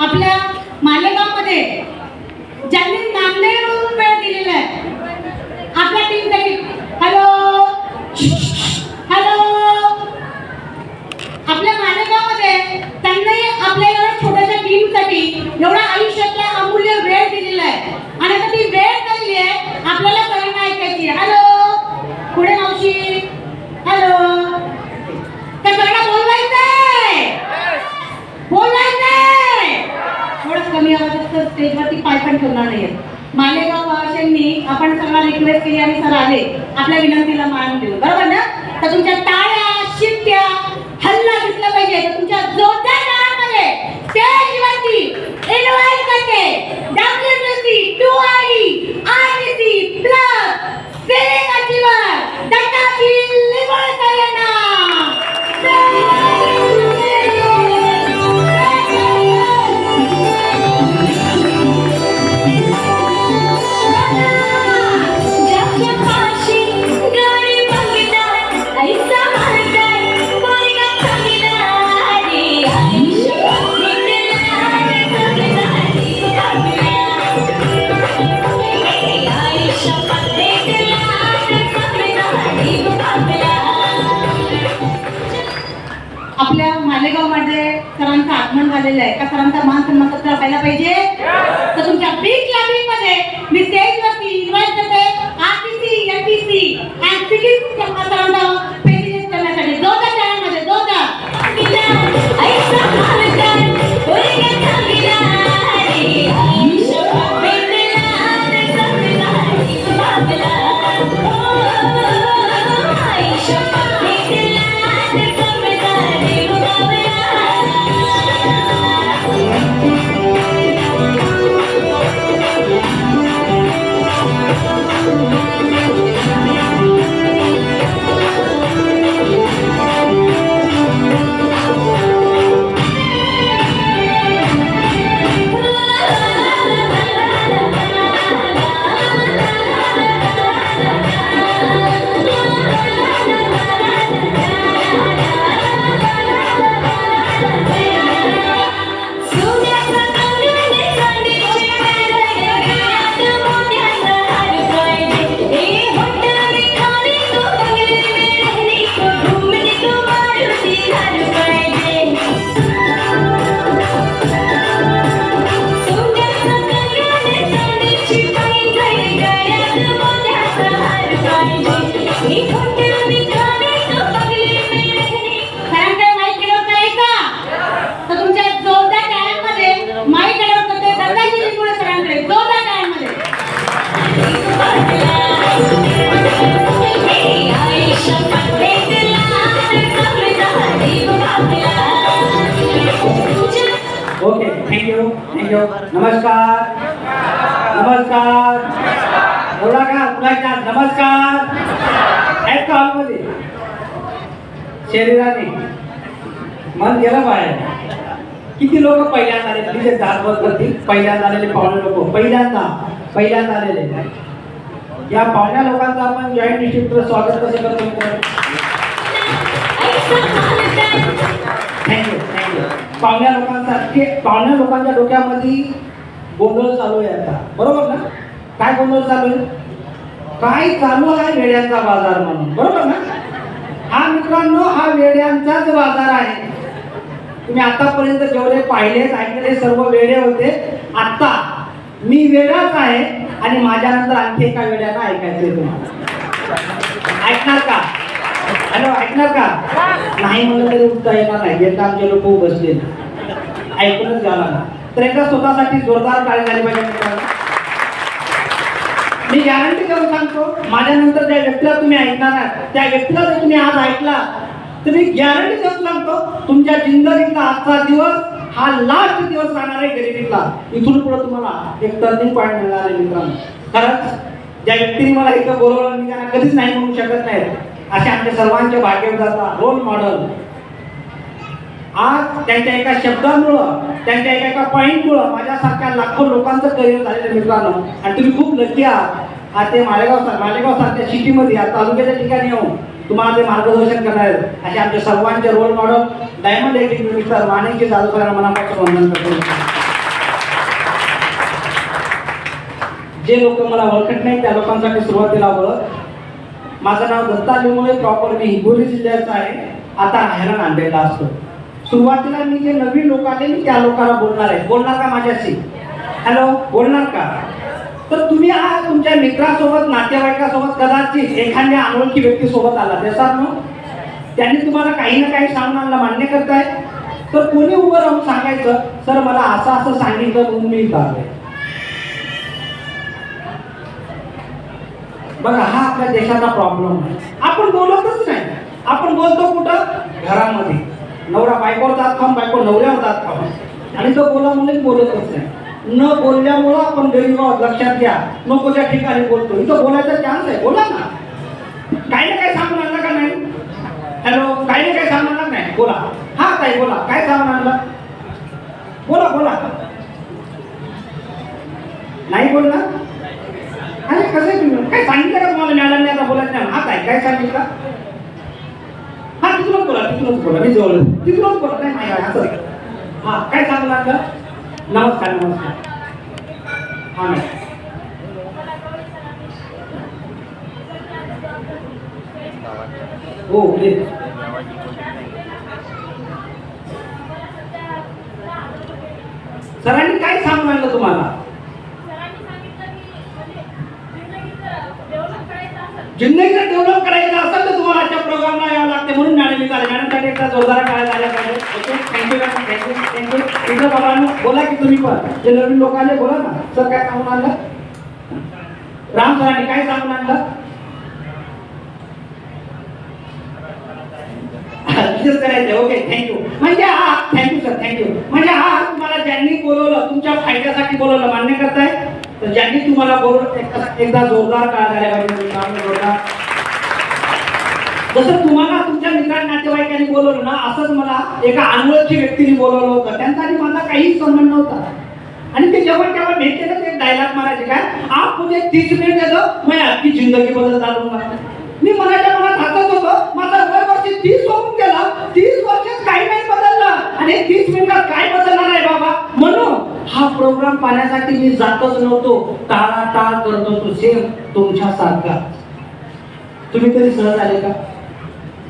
आपल्या मालेगावमध्ये ज्यांनी नांदेड म्हणून वेळ दिलेला आहे आपल्या टीमसाठी. Hello hello. आपल्या मालेगावमध्ये त्यांनी आपल्या एवढ्या छोट्याशा टीमसाठी एवढा आयुष्यातला अमूल्य वेळ दिलेला आहे आणि आता ती वेळ चालली आहे आपल्याला सगळ्यांना ऐकायची. हॅलो पुढे मावशी. हॅलो. त्या सगळ्यांना बोलवायचंय बोलायचंय. थोडं कमी आवाजात तर स्टेजवरती पाय पण ठेवणार नाहीये. मालेगाव वासियांनी आपण सगळ्यांना रिक्वेस्ट केली आणि सर आले आपल्या विनंतीला मान दिलं, बरोबर ना? तर तुमच्या टाळ्या शिट्ट्या हल्ला दिसला पाहिजे. तर तुमच्या जोरदार टाळ्यामध्ये स्टेजवरती इन्व्हाइट करते WBC 2ID IBC plus selling achiever Dattaji Limbolkar यांना. आपल्या मालेगावमध्ये सरांचं आगमन झालेलं आहे. का सरांचा मान सन्मान पत्र पाहिला पाहिजे. तर तुमच्या बिग क्लबिंग मध्ये मी स्टेजवरती इन्व्हाइट करते RTC MPC अँड सिकिम सरांचा प्रेझिडेंट करण्यासाठी. जोरदार टाळ्यांमध्ये जोरदार. Okay, thank you. नमस्कार नमस्कार. बोला का पुन्हा नमस्कार. आहेत का हॉलमध्ये? शरीराने मन गेलं बाहेर. किती लोक पहिल्यांदा आले? प्लीज दाखवत करतील. पहिल्यांदा आलेले पाहुणे लोक पहिल्यांदा आलेले या पाहुण्या लोकांचं आपण जॉईंट डिस्ट्रिक्टचं स्वागत कसं करतो? थँक्यू. पाहुण्या लोकांच्या डोक्यामध्ये गोंधळ चालू आहे आता, बरोबर ना? काय गोंधळ चालू आहे? काय चालू आहे? वेड्यांचा बाजार म्हणून, बरोबर ना? हा मित्रांनो, हा वेड्यांचाच बाजार आहे. तुम्ही आतापर्यंत जेवढे पाहिलेत ऐकलेले सर्व वेडे होते. आता मी वेडाच आहे आणि माझ्यानंतर आणखी एका वेड्याला ऐकायचंय तुम्हाला. ऐकणार का? हॅलो, ऐकणार का? नाही म्हणलं तरी उत्तर येणार नाही. एकदा आमचे लोक बसले ऐकूनच झाला ना. तर एकदा स्वतःसाठी जोरदार टाळी झाली पाहिजे. मी गॅरंटी करून सांगतो, माझ्यानंतर ज्या व्यक्तीला तुम्ही ऐकणार आहात त्या व्यक्तीला जर तुम्ही आज ऐकला तर मी गॅरंटी करून सांगतो तुमच्या जिंदगीतला आजचा दिवस हा लास्ट दिवस राहणार आहे गरिबीतला. इथून पुढे तुम्हाला एक टर्निंग पॉईंट मिळणार आहे मित्रांनो. खरंच ज्या व्यक्तीने मला इथं बोलवलं मी त्यांना कधीच नाही म्हणू शकत नाही. असे आमच्या सर्वांचे भाग्यविधाता रोल मॉडेल आज त्यांच्या एका शब्दामुळं, त्यांच्या एका पॉईंटमुळं माझ्यासारख्या लाखो लोकांचं करिअर झालेलं मित्रांनो. आणि तुम्ही खूप लकी आहात. आज ते मालेगाव सारख्या सिटीमध्ये या तालुक्याच्या ठिकाणी येऊन तुम्हाला ते मार्गदर्शन करणार आहेत. असे आमच्या सर्वांचे role model diamond acting mister Vanijya Jadhav सरांना मनापासून वंदन करतो. जे लोक मला ओळखत नाही त्या लोकांसाठी सुरुवातीला ओळख. माझं नाव दत्ता लिंबोळे, प्रॉपर मी हिंगोली जिल्ह्याचा आहे, आता राहायला नांदेडला असतो. सुरुवातीला मी जे नवीन लोक आले मी त्या लोकांना बोलणार आहे. बोलणार का माझ्याशी? हॅलो, बोलणार का? तर तुम्ही आज तुमच्या मित्रासोबत, नातेवाईकासोबत, कदाचित एखाद्या अनोळखी व्यक्तीसोबत आला त्याचा मग त्यांनी तुम्हाला काही ना काही सांगून आणलं, मान्य करताय? तर कोणी उभं राहून सांगायचं, सर मला असं असं सांगितलं म्हणून मी इथं आलोय. बघा, हा आपल्या देशाचा प्रॉब्लेम आहे. आपण बोलतच नाही. आपण बोलतो कुठं? घरामध्ये. नवरा बायकोवर जात खाऊन, बायको नवऱ्यावर जात खाऊन, आणि तो बोला म्हणून बोलतच नाही. न बोलल्यामुळं आपण गरीब आहोत, लक्षात घ्या. नको त्या ठिकाणी बोलतो. इथं बोलायचा चान्स आहे, बोला ना. काही ना काही सांगून आणलं का नाही? हॅलो, काही ना काही सांगून आणलं नाही? बोला. हा ताई बोला, काय सांगून आणलं? बोला बोला. नाही बोलला? अरे कसं आहे तुम्ही? काय सांगितलं का तुम्हाला मॅडमने आता बोलायचं नाही? हा काय सांगितलं? हा तिथूनच बोला, तिथूनच बोला. मी जवळ तिथूनच बोला. नाही माहिती असं. हा काय सांगू लागलं? नमस्कार नमस्कार. हा नाही हो प्लीज. सरांनी काय सांगून आणलं तुम्हाला? जिंदगीचं डेव्हलप करायचं असेल तर तुम्हाला आजच्या प्रोग्रामला यावं लागते, म्हणून मॅडम मी चालेल. मॅडमसाठी एकदा जोरदार काय झाल्या पाहिजे. Okay, thank you thank you thank you. तुमच्या बाबांनो बोला की तुम्ही पण, जे नवीन लोक आले बोला ना. सर काय सांगून आणलं? राम सरांनी काय सांगून आणलं? करायचं. Okay, thank you. म्हणजे हा थँक्यू सर, थँक्यू. म्हणजे हा तुम्हाला ज्यांनी बोलवलं तुमच्या फायद्यासाठी बोलवलं, मान्य करताय? तर ज्यांनी तुम्हाला बोलवलं एकदा जोरदार काय झाल्या पाहिजे. जोरदार. जसं तुम्हाला तुमच्या मित्रांना नातेवाईकांनी बोलवलं ना, असंच मला एका अनोळखी व्यक्तीने बोलवलं होतं. त्यांचा आणि माझा काहीच संबंध नव्हता. आणि ते जेव्हा तेव्हा भेटले ना, ते डायलॉग मारायचे, काय आप मुझे 30 मिनिट दे दो, मैं आपकी जिंदगी बदल डालूंगा. मी मनाच्या मनात हसत होतो. माझा वय वर्ष 30 होऊन गेला. 30 वर्षात काही नाही बदललं, आणि 30 मिनिटात काय बदलणार आहे बाबा? म्हणून हा प्रोग्राम पाहण्यासाठी मी जातच नव्हतो. टाळाटाळ करत होतो, सेम तुमच्यासारखा. तुम्ही तरी सहज आले का?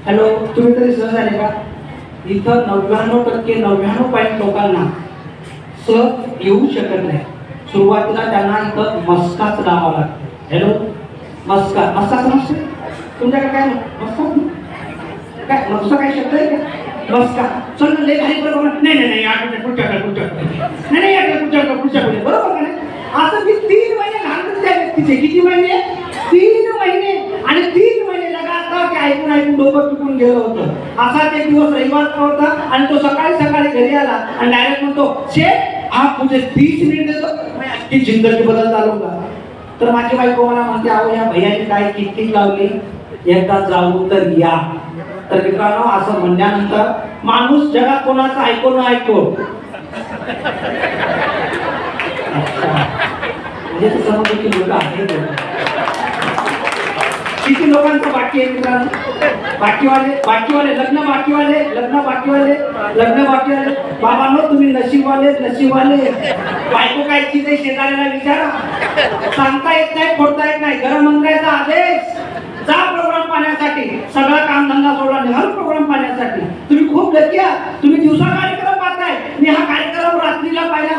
हॅलो, तुम्ही तरी सहज आले का? इथं 99% लोकांना सहज येऊ शकत नाही. सुरुवातीला त्यांना इथं मस्काच लावावा लागतो. हॅलो, मस्का समजते तुमच्याकडे? काय काय मस्का, काय शब्द आहे का? मस्का. चल लय घाई बरोबर. नाही आठवड्यात पुढच्याकडे बरोबर का नाही? असं मी 3 महिने घालतो त्या व्यक्तीचे. किती महिने? 3 महिने. आणि 3 महिने लगातार ते ऐकून डोकं चुकून गेलं होतं. असाच एक दिवस रविवारचा होता, आणि तो सकाळी घरी आला आणि डायरेक्ट म्हणतो, शेठ आप मुझे 30 मिनिट देतो, मैं आपकी जिंदगी बदल डालूंगा. तर माझी बायको मला म्हणते, अहो या भैयाने काय किटकिट लावली, एकदा जाऊ तर या. तर मित्रांनो, असं म्हणल्यानंतर माणूस जगात कोणाचं ऐको न ऐको, म्हणजे समजलं की लोक आहे. किती लोकांचं बाकी आहे मित्रांनो? बाकीवाले लग्न बाकीवाले बाबांनो, तुम्ही नशीबवाले. बायको काय चीज आहे शेजाऱ्याला विचारा. सांगता येत नाही, फोडता येत नाही. गृहमंत्र्याचा आदेश, जा प्रोग्राम पाहण्यासाठी. सगळा काम धंदा सोडला, निघाल प्रोग्राम पाहण्यासाठी. तुम्ही खूप लकी आहात. तुम्ही दिवसा कार्यक्रम पाहताय. मी हा कार्यक्रम रात्रीला पाहिला.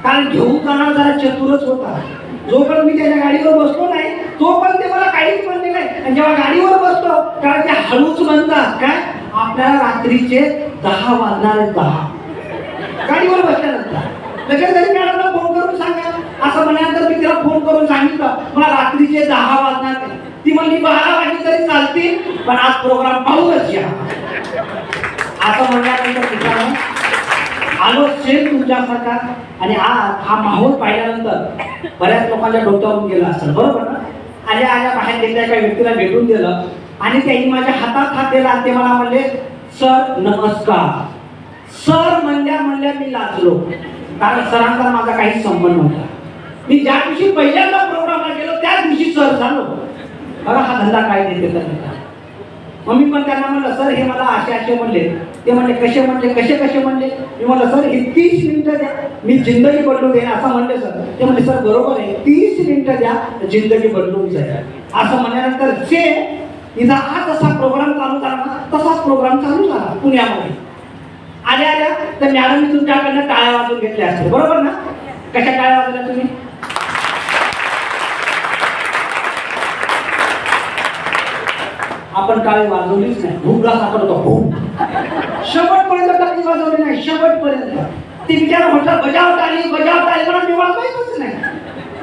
कारण घेऊन जाणार जरा चतुरच होता. जोपर्यंत मी त्याच्या गाडीवर बसलो नाही तोपर्यंत ते मला काहीच म्हणले नाही. आणि जेव्हा गाडीवर बसतो कारण ते हळूच म्हणतात, काय आपल्याला रात्रीचे 10 वाजणार आहेत. 10 गाडीवर बसल्यानंतर लगेच तरी मॅडमला फोन करून सांगा. असं म्हणल्यानंतर मी तिला फोन करून सांगितलं, मला रात्रीचे 10 वाजणार नाही. ती म्हणली 12 वाजले तरी चालतील, पण आज प्रोग्राम पाहूच या. असं म्हणल्यानंतर मित्रांनो आलो सेम तुमच्यासारखा. आणि हा माहोल पाहिल्यानंतर बऱ्याच लोकांच्या डोक्यावरून गेला असेल, बरोबर ना? आल्या बाहेर गेल्या एका व्यक्तीला भेटून दिलं, आणि त्यांनी माझ्या हातात हात दिला. ते मला म्हणले, सर नमस्कार. सर म्हणल्या मी लाजलो, कारण सरांचा माझा काही संबंध नव्हता. मी ज्या दिवशी पहिल्यांदा प्रोग्रामला गेलो त्याच दिवशी सर झालो. बघा हा धंदा काय देते. मग मी पण त्यांना म्हणलं, सर हे मला असे म्हणले ते म्हणले कसे म्हणले मी म्हणलं सर हे 30 मिनिटं द्या, मी जिंदगी बदलून देईन असं म्हणले सर. ते म्हणले सर बरोबर आहे, 30 मिनिटं द्या, जिंदगी बदलून जाईल असं म्हणल्यानंतर जे इथं हा जसा प्रोग्राम चालू झाला ना तसाच प्रोग्राम चालू झाला पुण्यामध्ये. आल्या तर मॅडम मी तुमच्याकडनं टाळ्या वाजवून घेतल्या असतील, बरोबर ना? कशा टाळ्या वाजवल्या तुम्ही? आपण टाळी वाजवलीच नाही, भूकला सापडतो खूप. शेवटपर्यंत टाळी वाजवली नाही, शेवटपर्यंत. ती बिचारा म्हटलं बजाव टाळी मला मी वाजवायचंच नाही,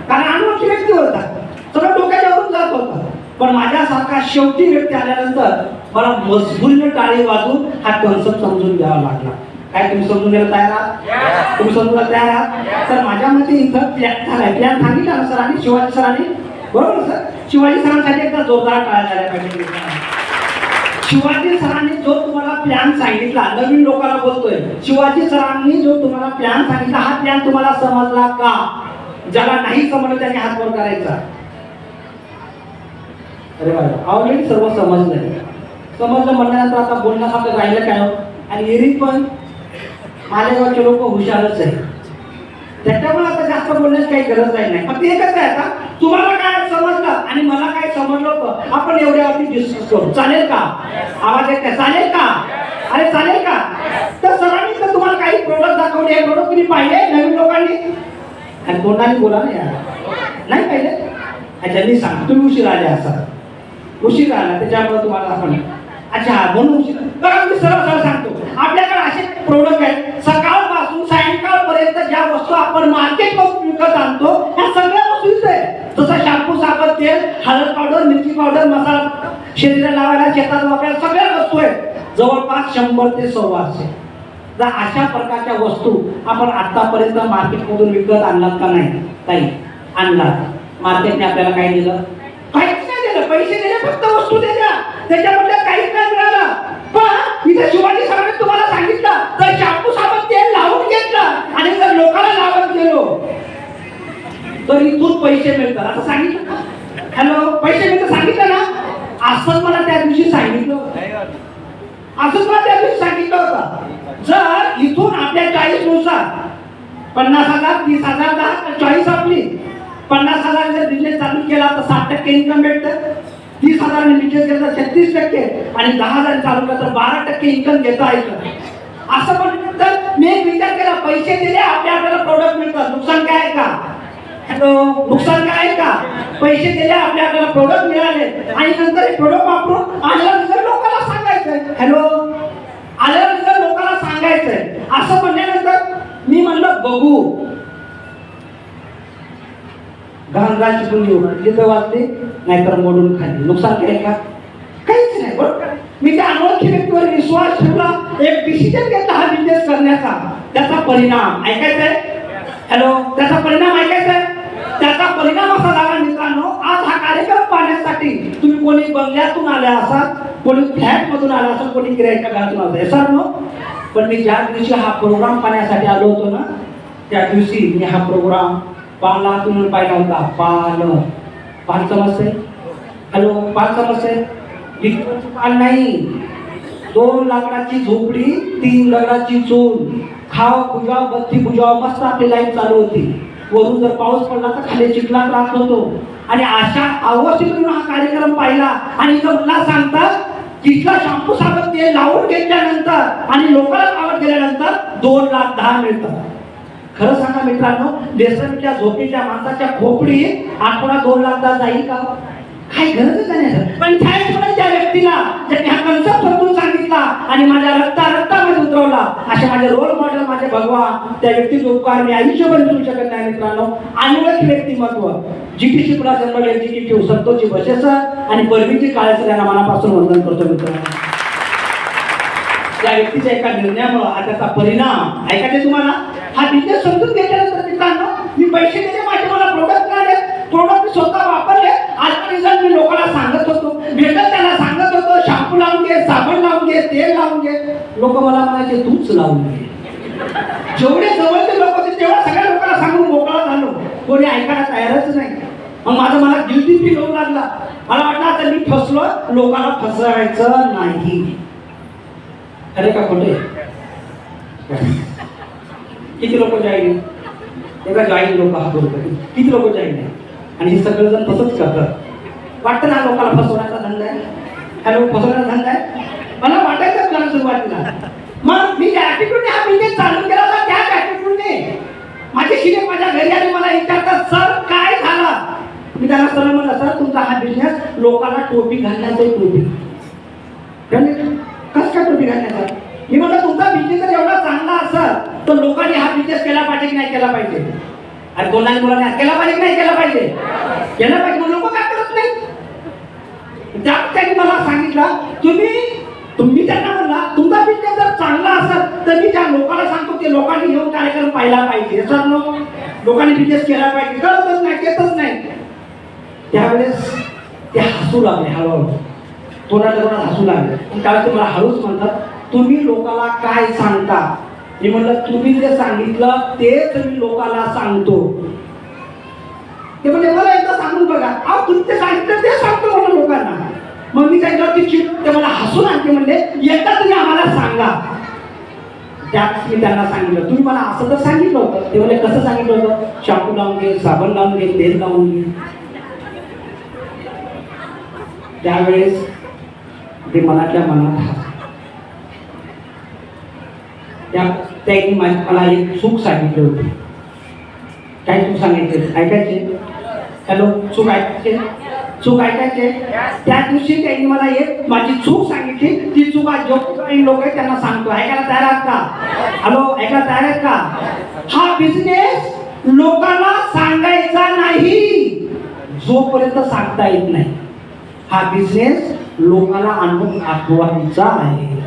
कारण अनोळखी व्यक्ती होता, सगळं डोक्याच्यावरून जात होता. पण माझ्यासारखा शेवटी व्यक्ती आल्यानंतर मला मजबुरीने टाळी वाजवून हा कन्सेप्ट समजून घ्यावा लागला. काय तुम्ही समजून घ्यायला तयार आहात? तुम्ही समजून घ्यायला तयार आहात? तर माझ्या मते इथं प्लॅन झालाय, प्लॅन सांगितला ना सरांनी, शिवाजी सरांनी, बरोबर सर? शिवाजी सरांसाठी एकदा जोरदार टाळ्या झाल्या पाहिजे. शिवाजी सरांनी जो तुम्हाला प्लॅन सांगितला, नवीन लोकांना बोलतोय, शिवाजी सरांनी जो तुम्हाला प्लॅन सांगितला हा प्लॅन तुम्हाला समजला का? ज्याला नाही समजलं त्याने हात वर करायचा. अरे बाबा ऑलरेडी सर्व समजलं म्हणल्यानंतर आता बोलण्यासारखं राहिलं काय? आणि एरी पण मालेगावचे लोक हुशारच आहे, त्याच्यामुळे आता जास्त बोलण्याची काही गरज नाही. फक्त एकच आहे, आता तुम्हाला काय समजलं आणि मला काय समजलं होतं आपण एवढ्यावरती डिस्कस करू. चालेल का? आवाज येत चालेल का? अरे चालेल का? तर सरांनी तर तुम्हाला काही प्रोडक्ट दाखवले, हे प्रोडक्ट तुम्ही पाहिले नवीन लोकांनी? आणि कोणाला बोला ना यार, नाही पाहिले? अच्छा मी सांग, तुम्ही उशीर आले असा, उशीर आला त्याच्यामुळे तुम्हाला आपण अच्छा म्हणून उशीर. बघा मी सरळ सांगतो, आपल्याकडे असे प्रोडक्ट आहेत सकाळपासून सायंकाळपर्यंत ज्या वस्तू आपण मार्केटमधून विकत आणतो ह्या सगळ्या वस्तू इथे आहेत. जसं शॅम्पू, साबण, तेल, हळद पावडर, मिरची पावडर, मसाला, शरीराला लावायला, शेतात वापरायला सगळ्या वस्तू आहेत, जवळपास 100 ते 125. तर अशा प्रकारच्या वस्तू आपण आतापर्यंत मार्केटमधून विकत आणलात का नाही? काही आणलात. मार्केटने आपल्याला काय दिलं? काहीच नाही दिलं. पैसे दिले, फक्त वस्तू दिल्या, त्याच्यामध्ये काहीच नाही मिळालं. पण इथे शिवाजी सरांनी तुम्हाला सांगितलं तर शॅम्पू, साबण, तेल लावून घेतलं आणि जर लोकांना लावत गेलो तर इथून पैसे मिळतात असं सांगितलं. हॅलो, पैसे मिळतात सांगितलं ना? असं मला त्या दिवशी सांगितलं होतं, असं मला त्या दिवशी सांगितलं होतं. जर इथून आपल्या 40 नुसार 50,000, 30,000, 10, 40 आपली 50,000 जर बिझनेस चालू केला तर 60% इन्कम भेटतं. 30,000 बिझनेस केला तर 36% आणि 10,000 चालू केला तर 12% इन्कम घेता येतं. असं पण तर मी एक विचार केला, पैसे दिले आपल्याला प्रोडक्ट मिळतात, नुकसान काय आहे का? हॅलो, नुकसान काय आहे का? पैसे दिले आपल्याला प्रोडक्ट मिळाले आणि नंतर हे प्रोडक्ट वापरून आल्यानंतर लोकांना सांगायचंय. हॅलो, आल्यानंतर लोकांना सांगायचंय असं म्हणल्यानंतर मी म्हणलं बघू घाणघाण शिकून घेऊ, जिथं वाचते नाहीतर मोडून खाली. नुकसान काय का? काहीच नाही, बरोबर. मी त्या अनोळखी व्यक्तीवर विश्वास ठेवला, एक डिसिजन घेतला हा बिझनेस करण्याचा. त्याचा परिणाम ऐकायचा आहे? हॅलो, त्याचा परिणाम ऐकायचा आहे? त्याचा परिणाम असा झाला मित्रांनो, आज हा कार्यक्रम पाहण्यासाठी तुम्ही कोणी बंगल्यातून आल्या असाल, कोणी फ्लॅट मधून आला असाल, कोणी किरायाच्या घरातून आला सर नो. पण मी ज्या दिवशी हा प्रोग्राम पाहण्यासाठी आलो होतो ना, त्या दिवशी मी हा प्रोग्राम पालातून पाहिला होता. पाल समजते? हॅलो, पाल समजते? पाल नाही, 2 लाकडाची झोपडी, 3 दगडाची चूल, खाव बुजाव बत्ती बुजाव, मस्त आपली लाईफ चालू होती. वरून जर पाऊस पडला तर खाली चिखला त्रास होतो. आणि अशा अवस्थेतून हा कार्यक्रम पाहिला आणि इथं मला सांगतात तिथला शॅम्पू, साबण, तेल लावून घेतल्यानंतर आणि लोकांना लावत गेल्यानंतर 2,10,000 मिळतात. खरं सांगा मित्रांनो, बेसनच्या झोपीच्या माणसाच्या खोपडीत आठवडा 2,10,000 जाईल का? काही गरजच नाही. पण त्या व्यक्तीला ज्यांनी हा कन्सेप्ट समजून सांगितला आणि माझ्या रक्तामध्ये उतरवला, असे माझे रोल मॉडेल, माझे भगवान, त्या व्यक्तीचे उपकार मी आयुष्यभर विसरू शकत नाही मित्रांनो. अनोळखी व्यक्तिमत्व, जीटीसी पुढा जन्मल एक्झिक्युटिव्ह संतोषजी बसेसर आणि परवीनजी काळेसर यांना मनापासून वंदन करतो मित्रांनो. त्या व्यक्तीच्या एका निर्णयामुळे त्याचा परिणाम ऐकायचे तुम्हाला. हा बिझनेस समजून घेतल्यानंतर मित्रांनो, मी पैसे दिले, मला प्रोडक्ट मिळाले, प्रोडक्ट मी स्वतः वापरले, आता रिझल्ट मी लोकांना सांगत होतो, भेटत त्याला सांगत होतो, शॅम्पू लावून घे, साबण लावून घे, तेल लावून घे. लोक मला म्हणायचे तूच लावून घे. जेवढे जवळचे लोक होते तेवढ्या सगळ्या लोकांना सांगून मोकळा झालो, कोणी ऐकायला तयारच नाही. मग मला गिल्टी फील होऊ लागला. मला वाटलं आता मी फसलो, लोकांना फसवायचं नाही. अरे का खोटे किती लोक जॉईन एका जॉईन लोक हात बोलतात किती लोक जॉईन आहे आणि हे सगळेजण तसंच करतात वाटतं ना लोकांना फसवण्याचा धंदा आहे हॅलो फसवण्याचा धंदा आहे मला वाटायचं मला सुरुवातीला मग मी ज्या ॲटिट्यूडने हा बिझनेस चालू केला होता त्याच ॲटिट्यूडने माझे शिले माझ्या घरी आले मला विचारतात सर काय झाला मी त्यांना सरळ म्हणलं सर तुमचा हा बिझनेस लोकांना टोपी घालण्याचा टोपी कसं काय टोपी घालण्याचा मी म्हणलं तुमचा बिझनेस जर एवढा चांगला असेल तर लोकांनी हा बिझनेस केला पाहिजे की नाही केला पाहिजे अरे दोन मुलांनी केला पाहिजे की नाही केला पाहिजे केला पाहिजे मग लोक काय करत नाही त्यांनी मला सांगितलं तुम्ही त्यांना म्हणला तुमचा बिझनेस जर चांगला असेल तर मी ज्या लोकांना सांगतो ते लोकांनी येऊन कार्यक्रम पाहिला पाहिजे लोकांनी बिझनेस केला पाहिजे कळतच नाही येतच नाही त्यावेळेस ते हसू लागले हळूहळू तोंडाच्या हसू लागले त्यावेळेस ते मला हळूच म्हणतात तुम्ही लोकांना काय सांगता मी म्हणलं तुम्ही जे सांगितलं तेच मी लोकांना सांगतो ते म्हणजे मला एकदा सांगून बघा अहो तुम्ही ते सांगितलं ते सांगतो म्हणून लोकांना मग मी त्यांच्यावरती चिडून ते मला हसून आणते म्हणले एकदा तुम्ही आम्हाला सांगा त्यात मी त्यांना सांगितलं तुम्ही मला असं तर सांगितलं होतं ते म्हणजे कसं सांगितलं होतं शॅम्पू लावून घे साबण लावून घे तेल लावून घे त्यावेळेस ते मनातल्या मनात त्यांनी मला एक चूक सांगितली होती काय चूक सांगितली ऐकायचे हॅलो चूक ऐकायचे त्या दिवशी त्यांनी मला एक माझी चूक सांगितली ती चूक आज जो लोक आहेत त्यांना सांगतो ऐकायला तयार आहात का हॅलो ऐकायला तयार आहेत का हा बिझनेस लोकांना सांगायचा नाही जोपर्यंत सांगता येत नाही हा बिझनेस लोकांना आणून दाखवायचा आहे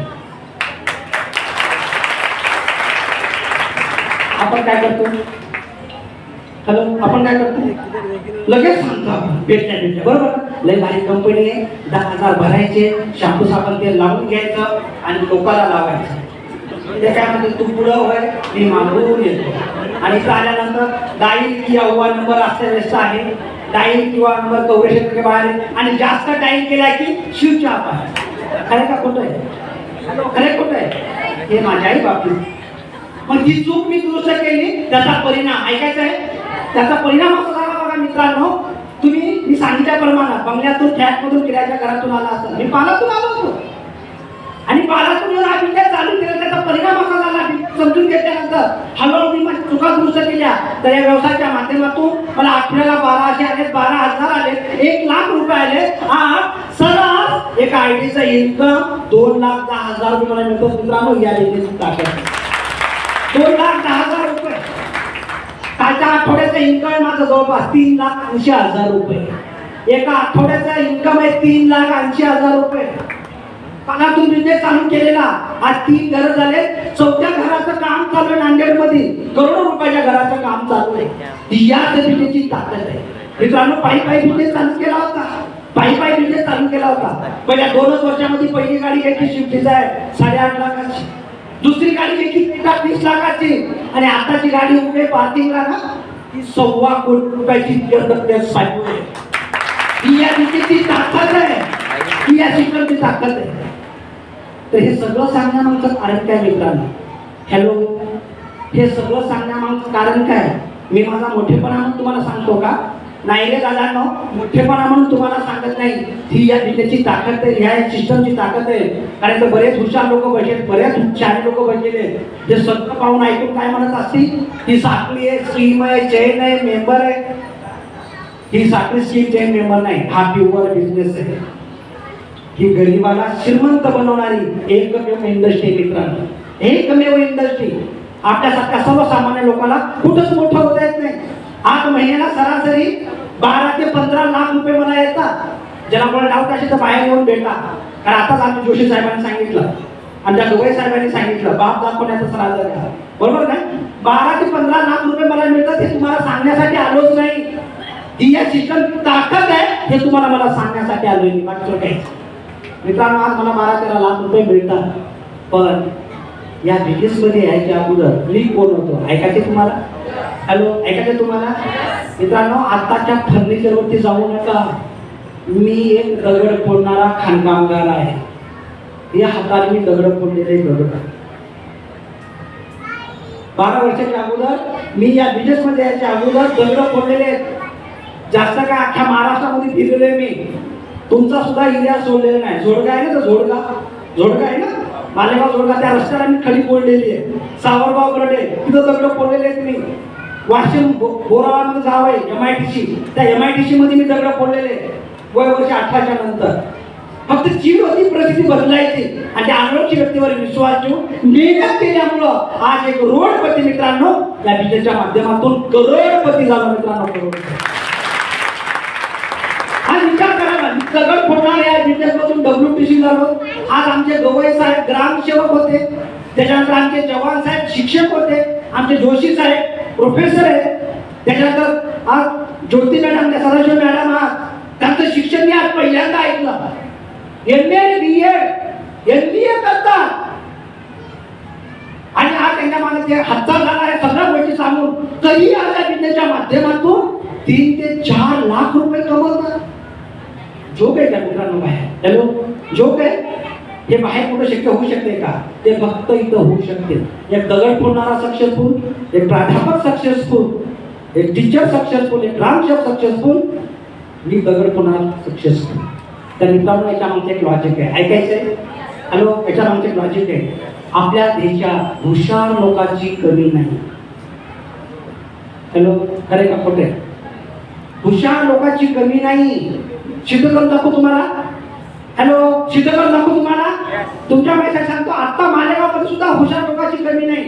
आपण काय करतो हॅलो आपण काय करतो लगेच सांगतो आपण भेटल्या बरोबर लय भारी कंपनी आहे 10,000 भरायचे शॅम्पू साबण तेल लावून घ्यायचं आणि लोकांना लावायचं ते काय म्हणते तू पुढं होय मी मागून येतो आणि इथं आल्यानंतर डाईल किंवा नंबर असलेला आहे डाईल किंवा नंबर कवरेज बाहेर आणि जास्त डाईल केला की शिवच्या आपण खरं का खोटं आहे खरं खोटं आहे हे माझ्याही बाबतीत मग जी चूक मी दुरुस्त केली त्याचा परिणाम ऐकायचा आहे त्याचा परिणाम असा झाला बघा मित्रांनो तुम्ही मी सांगितल्याप्रमाणे बंगल्यातून फ्लॅटमधून किरायाच्या घरातून आला असाल मी पालातून आलो होतो आणि पालातून येऊन हा बिझनेस चालू केला त्याचा परिणाम असा झाला समजून घेतल्यानंतर हळूहळू मी माझ्या चुका दुरुस्त केल्या तर या व्यवसायाच्या माध्यमातून मला आठवड्याला 1200 आले 12,000 आले 1,00,000 रुपये आले आज सरळ एका आयडीचा इन्कम 2,10,000 रुपये मला मिळतो मित्रांनो या बिझनेसची ताकद 2,10,000 रुपये कालच्या आठवड्याचा इन्कम माझं जवळपास 3,80,000 रुपये एका आठवड्याचा इन्कम आहे 3,80,000 रुपये पानातून बिझनेस चालू केलेला आज 3 घर झाले 4थ्या घराचं काम चालू आहे नांदेडमध्ये करोडो रुपयाच्या घराचं काम चालू आहे या बिझनेसची ताकद आहे मित्रांनो पायी बिझनेस चालू केला होता पायी बिझनेस चालू केला होता पहिल्या 2 वर्षामध्ये पहिली गाडी घ्यायची स्विफ्ट डिझायर 8.5 लाखाची दुसरी गाडी घ्यायची 20 लाखाची आणि आताची गाडी उभे पार्किंगला ना ती 1.25 कोटी रुपयाची ही या बिझनेसची ताकद आहे ही या शिक्षणाची ताकद आहे तर हे सगळं सांगण्यामागचं कारण काय मित्रांनो हॅलो हे सगळं सांगण्यामागचं कारण काय मी माझा मोठेपणा म्हणून तुम्हाला सांगतो का नाही रे दादांनो मोठेपणा म्हणून तुम्हाला सांगत नाही ही या बिझनेसची ताकद आहे ह्या सिस्टमची ताकद आहे कारण तर बरेच हुशार लोक बसले बरेच हुशार लोक बसलेले जे सगळं पाहून ऐकून काय म्हणत असतील ही साखळी आहे स्कीम आहे चेन आहे मेंबर आहे ही साखळी स्कीम चेन मेंबर नाही हा प्युअर बिझनेस आहे ही गरिबाला श्रीमंत बनवणारी एकमेव इंडस्ट्री मित्रांनो एकमेव इंडस्ट्री आपल्यासारख्या सर्वसामान्य लोकांना कुठंच मोठं होता येत नाही आज महिन्याला सरासरी 12 ते 15 लाख रुपये मला येतात ज्याला कोणाला डाऊट असेल तर बाहेर येऊन भेटा कारण आताच आम्ही जोशी साहेबांनी सांगितलं आमच्या गवई साहेबांनी सांगितलं बाप दाखवण्याचा सराव आहे बरोबर ना 12 ते 15 लाख रुपये मला मिळतात हे तुम्हाला सांगण्यासाठी आलोच नाही ही या सिस्टम ताकद आहे हे तुम्हाला मला सांगण्यासाठी आलोय मी बाकी काही मित्रांनो आज मला 12-13 लाख रुपये मिळतात पण या बिझनेसमध्ये यायच्या अगोदर मी कोण होतो ऐकायचे तुम्हाला हॅलो ऐकायचे तुम्हाला मित्रांनो आताच्या फर्निचरवरती जाऊ नका मी एक दगड फोडणारा खाणकामगार आहे या हाताने मी दगड फोडलेले दगड. 12 वर्षाच्या अगोदर मी या बिझनेस मध्ये यायच्या अगोदर दगड फोडलेले आहेत. जास्त काय अख्ख्या महाराष्ट्रामध्ये फिरलेलो आहे मी. तुमचा सुद्धा इतिहास सोडलेला नाही. झोडगा आहे ना, तर झोडगा आहे ना, मालेगाव झोडगा, त्या रस्त्याला मी खडी फोडलेली आहे. सावरगाव गडे तिथं दगड फोडलेले आहेत मी. वाशिम बोरावामध्ये गाव आहे MITC, त्या MITC मध्ये मी दगड फोडलेले वय वर्ष 18च्या नंतर. फक्त चीड होती परिस्थिती बदलायची आणि त्या अनोळखी व्यक्तीवर विश्वास ठेवून मेहनत केल्यामुळं आज एक करोडपती मित्रांनो या बिझनेसच्या माध्यमातून करोडपती झालो मित्रांनो. करोडपती. आज विचार करा, दगड फोडणार या बिझनेस मधून WTC झालो. आज आमचे गवई साहेब ग्रामसेवक होते, त्याच्यानंतर आमचे जवान साहेब शिक्षक होते, आमचे जोशी साहेब प्रोफेसर आहेत, त्याच्यानंतर आज ज्योती मॅडम, सदाशिव मॅडम, आज त्यांचं शिक्षण मी आज पहिल्यांदा ऐकलं. MA BEd MBA करतात आणि आज त्यांच्या मागे ते हातचा झाला आहे सगळ्या गोष्टी सांगून तरी आज या बिझनेसच्या माध्यमातून 3 ते 4 लाख रुपये कमवतात. जोक आहे का मित्रांनो बाहेर? हॅलो, जोक आहे? हे बाहेर कुठं शक्य होऊ शकते का? ते फक्त इथं होऊ शकते. एक दगड फोडणारा सक्सेसफुल, एक प्राध्यापक सक्सेसफुल, एक टीचर सक्सेसफुल, एक ग्रामसेवक सक्सेसफुल, मी दगड फोडणारा सक्सेसफुल. तर मित्रांनो याच्या मागचं एक लॉजिक आहे, ऐकायचं आहे? हॅलो, याच्या मागचं एक लॉजिक आहे. आपल्या देशात हुशार लोकांची कमी नाही. हॅलो, खरे का खोटे? हुशार लोकांची कमी नाही. सिद्ध करून दाखवू तुम्हाला. हॅलो, सिद्ध करून दाखवू तुम्हाला. तुमच्या पैसा सांगतो, आता मालेगावमध्ये सुद्धा हुशार लोकांची कमी नाही.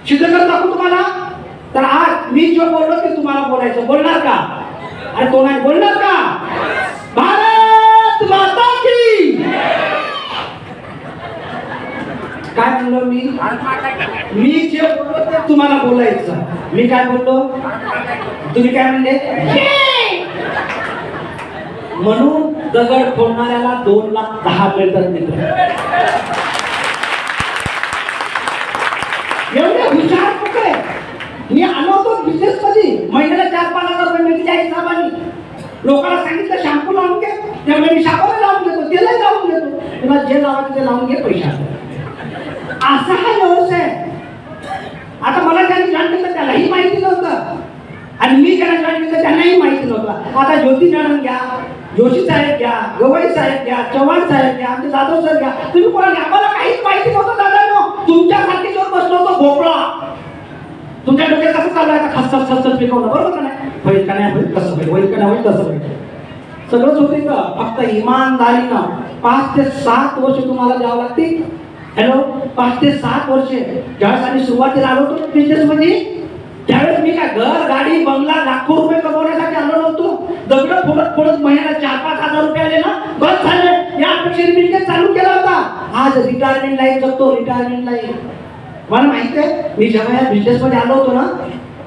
सिद्ध करून दाखवू तुम्हाला. तर आज मी जो बोललो ते तुम्हाला बोलायचं. बोलणार का? अरे तो नाही बोलणार का? भारत माता की. काय म्हणलो मी जे बोललो ते तुम्हाला बोलायचं. मी काय बोललो, तुम्ही काय म्हणले? म्हणून दगड फोडणाऱ्याला 2,10,000 मिळतात मित्र. एवढे हुशार लोक आहे. मी आलो होतो बिझनेस मध्ये, महिन्याला 4-5 हजार रुपये मिळते त्या हिशोबाने. लोकांना सांगितलं शॅम्पू लावून घे, त्यामुळे मी शॅम्पूला लावून घेतो, तेलही लावून घेतो. तुला जे लावायचं ते लावून घे, पैसा. असा हा व्यवसाय. आता मला ज्यांनी जॉईन केलं त्यालाही माहिती नव्हतं आणि मी ज्यांना जॉईन केलं त्यांनाही माहिती नव्हतं. आता ज्योती मॅडम घ्या, जोशी साहेब घ्या, गवई साहेब घ्या, चव्हाण साहेब घ्या, आमचे जाधव सर घ्या, तुम्ही कोणा घ्या, आम्हाला काहीच माहिती नव्हतं. दादा तुमच्यासारखी जर बसलो होतो भोपळा, तुमच्या डोक्यात कसं चालू आहे? खसखस पिकवणं, बरोबर का नाही? होईल का नाही होईल, कसं होईल, होईल का नाही होईल, कसं होईल, सगळंच होते का? फक्त इमानदारीनं 5 ते 7 वर्ष तुम्हाला द्यावं लागतील. हॅलो, 5 ते 7 वर्ष. ज्यावेळेस आम्ही सुरुवातीला आलो होतो बिझनेस मध्ये, त्यावेळेस मी काय घर, गाडी, बंगला, लाखो रुपये कमवण्यासाठी आलो नव्हतो. दगड फोडत फोडत महिन्याला 4-5 हजार रुपये आले ना, बस झाले. या अपेक्षेने बिझनेस चालू केला होता. आज रिटायरमेंट लाईफ जगतो, रिटायरमेंट लाईफ. मला माहिती आहे, मी जेव्हा या बिझनेस मध्ये आलो होतो ना,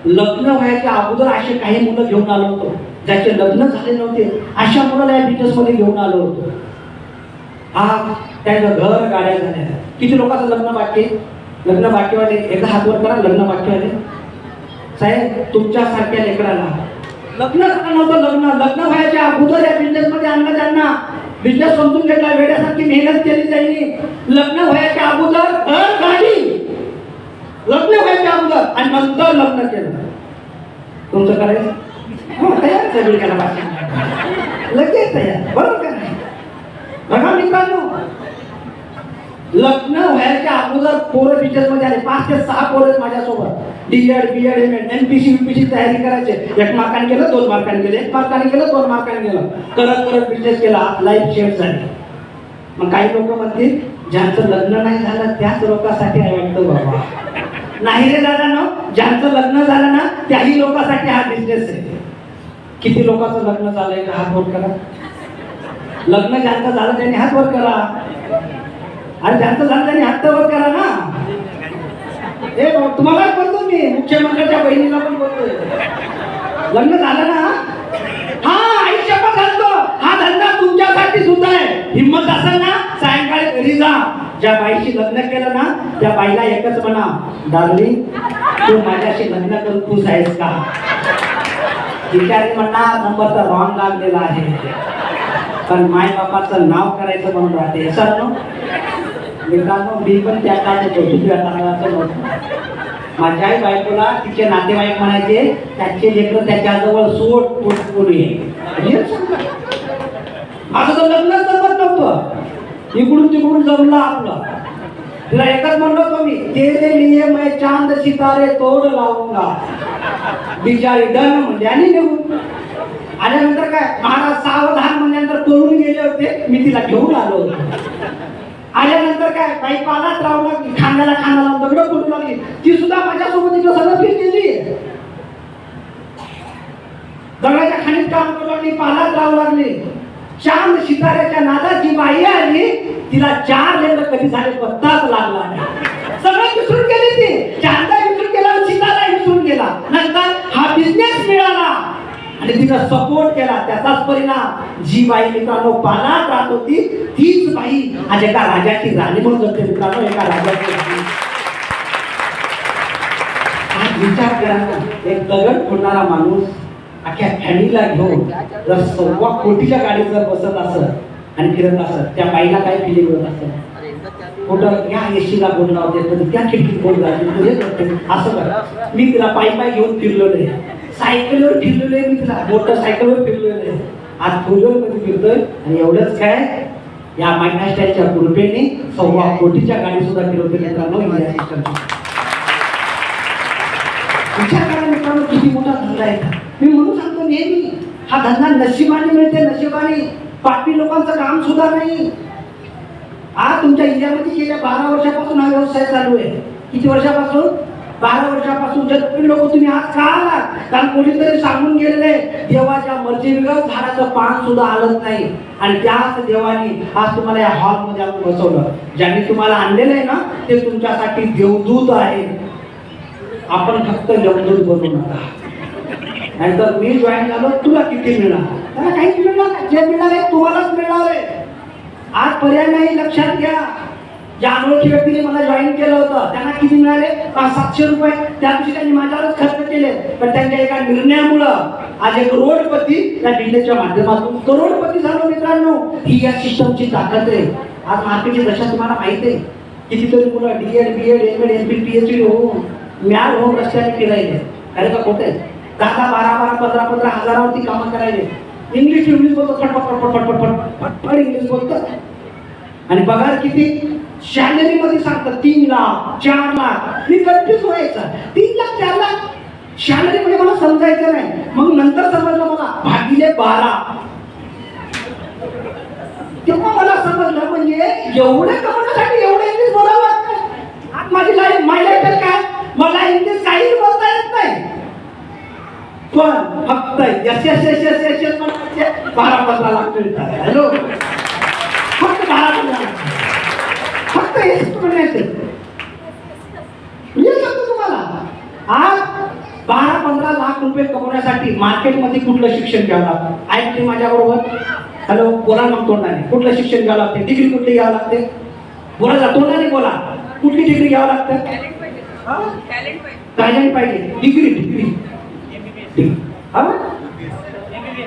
लग्न व्हायच्या अगोदर असे काही मुलं घेऊन आलो होतो, ज्याचे लग्न झाले नव्हते, अशा मुलाला या बिझनेस मध्ये घेऊन आलो होतो. आज त्यांचं घर, गाड्या झाल्या. किती लोकांचं लग्न बाकी? लग्न बाकीवाले एकदा हात वर करा. लग्न बाकीवाले साहेब, तुमच्यासारख्या लेकराला लग्न झालं नव्हतं, लग्न व्हायच्या अगोदर या बिझनेस मध्ये आणलं. त्यांना बिझनेस समजून घेतला, वेड्यासारखी मेहनत केली त्यांनी. लग्न व्हायच्या अगोदर घर, गाडी, लग्न व्हायच्या अगोदर आणि नंतर लग्न केलं. तुमचं करायचं तयार सगळी करा, लगेच तयार, बरोबर का नाही? बघा मित्रांनो, लग्न व्हायच्या अगोदर पोरं बिझनेस मध्ये आले. 5 ते 6 पोरं माझ्यासोबत. DEd, BEd, MAd, NPC, UPC तयारी करायचे. 1 मार्काने केलं, 2 मार्काने केलं, 1 मार्काने केलं, 2 मार्काने केलं, करत करत बिझनेस केला. लाईफ शेअर झाली. मग काही लोक म्हणतील ज्यांचं लग्न नाही झालं त्याच लोकांसाठी आहे वाटतं. बाबा नाही रे दादा, ना ज्यांचं लग्न झालं ना त्याही लोकांसाठी हा बिझनेस आहे. किती लोकांचं लग्न झालंय का? हात वर करा. लग्न ज्यांचं झालं त्यांनी हात वर करा. अरे ज्यांचं झालं त्यांनी हात वर करा ना. हे तुम्हालाच बोलतो मी, मुख्यमंत्र्याच्या बहिणीला पण बोलतोय. लग्न झालं ना? हा, आयुष्यात घालतो. हा धंदा तुमच्यासाठी सुद्धा आहे. हिम्मत असेल ना, सायंकाळी घरी जा. ज्या बाईशी लग्न केलं ना त्या बाईला एकच म्हणा, डार्लिंग तू माझ्याशी लग्न करून खुश आहेस का? तिच्याने म्हणणार नंबर तर रॉंग लागलेला आहे. पण माय बापाचं नाव करायचं म्हणून राहते सर मित्रांनो. मी पण त्या काळात होतो, दुसऱ्या काळाचं नव्हतं. माझ्याही बायकोला तिचे नातेवाईक म्हणायचे त्याचे लेकर त्याच्याजवळ सोड पोटपोरी आहे. माझं तर लग्नच जमत नव्हतं, इकडून तिकडून जमलं आपलं. तिला एकच म्हणलो तो मी, तेरे लिए मैं चांद सितारे तोड लावूंगा. बिचारी डन म्हणजे आणि निघून आल्यानंतर काय महाराज सावधान म्हणल्यानंतर पळून गेले होते. मी तिला घेऊन आलो होतो. आल्यानंतर काय बाई पालात राहू लागली, खांद्याला खांदा लावून दगड पडू लागली. ती सुद्धा माझ्यासोबत इकडं सगळं फिर गेली. दगडाच्या खाणीत काम करू लागली, पालात राहू लागली. चांद सिताऱ्याच्या नादाची बाई आली, तिला 4 लेकर कधी झाले पत्ताच लागला नाही. सगळं विसरून गेली ती. चांदा विसरून गेला, सितारा विसरून गेला. नंतर हा बिझनेस मिळाला आणि तिनं सपोर्ट केला. त्याचाच परिणाम जी बाई मित्रांनो पालात राहत होती तीच बाई आज एका राजाची राणी म्हणून जगते मित्रांनो. एका राजाची राणी. आज विचार करा, एक दगड फोडणारा माणूस अख्ख्या फॅमिलीला घेऊन जर 1.25 कोटीच्या गाडीत जर बसत असत आणि फिरत असत, त्या बाईला काय फिलिंग होत असत? कुठं या एसीला बोल लावते, कधी त्या खिडकीत बोल लावते. असं करा, मी तिला पायी घेऊन फिरलो नाही, सायकलवर फिरलेलो आहे, मी तिला मोटरसायकलवर फिरलेलो आहे. आज 4 व्हीलर मध्ये फिरतोय. आणि एवढंच काय, या महाराष्ट्राच्या कृपेने 1.25 कोटीच्या गाडी सुद्धा फिरवते मित्रांनो. विचार करा मित्रांनो, किती मोठा धंदा आहे. मी म्हणून सांगतो नेहमी, हा धंदा नशिबाने मिळते, नशिबाने. पापी लोकांचं काम सुद्धा नाही. आज तुमच्या इंडियामध्ये गेल्या 12 वर्षापासून हा व्यवसाय चालू आहे. किती वर्षापासून? 12 वर्षापासून. जर लोक तुम्ही आज का आलात? कारण कोणीतरी सांगून गेलेले देवाच्या मर्जीविरुद्ध झाडाचं पान सुद्धा हलत नाही. आणि त्याच देवाने आज तुम्हाला या हॉलमध्ये आणून बसवलं. ज्यांनी तुम्हाला आणलेलं आहे ना, ते तुमच्यासाठी देवदूत आहे. आपण फक्त देवदूत बनू नका. नाहीतर मी जॉईन झालो, तुला किती मिळणार? त्याला काहीच मिळणार नाही. जे मिळणार आहे तुम्हालाच मिळणार आहे. आज पर्याय नाही, लक्षात घ्या. ज्या अनोळखी व्यक्तीने मला जॉईन केलं होतं त्यांना किती मिळाले? 500-700 रुपये. त्या दिवशी त्यांनी माझ्यावरच खर्च केले. पण त्यांच्या एका निर्णयामुळं आज एक करोडपती त्या बिझनेसच्या माध्यमातून करोडपती झालो मित्रांनो. ही या सिस्टमची ताकद आहे. आज मार्केटची दशा तुम्हाला माहिती आहे. कितीतरी मुलं DED, BEd, MPhil, MPhil, PhD होऊन म्याड होऊन रस्त्याने फिरायले. अरे का खोटे? 10-12, 15 हजारावरती कामं करायले. इंग्लिश बोलतो, फटफट इंग्लिश बोलतात. आणि पगार किती? सॅलरी मध्ये सांगतात 3 लाख 4 लाख. मी कन्फ्युज व्हायचा, 3 लाख 4 लाख सॅलरी मध्ये मला समजायचं नाही. मग नंतर समजलं मला भागिले 12. तेव्हा मला समजलं म्हणजे एवढे कमवण्यासाठी एवढं इंग्लिश बोलावं लागतं. आज माझी लाईफ काय, मला इंग्लिश काही बोलता येत नाही. पण फक्त यस म्हणायचे 12-15 लाख मिळतात. हॅलो, फक्त 12-15 लाख, फक्त यस म्हणायचे. म्हणजे सांगतो तुम्हाला, आज 12-15 लाख रुपये कमवण्यासाठी मार्केटमध्ये कुठलं शिक्षण घ्यावं लागतं? ऐकते माझ्या बरोबर? हॅलो, बोला मग तोंडाने. कुठलं शिक्षण घ्यावं लागते? डिग्री कुठली घ्यावं लागते? बोला, तोंडाने बोला. कुठली डिग्री घ्यावं लागतं? टॅलेंट पाहिजे. डिग्री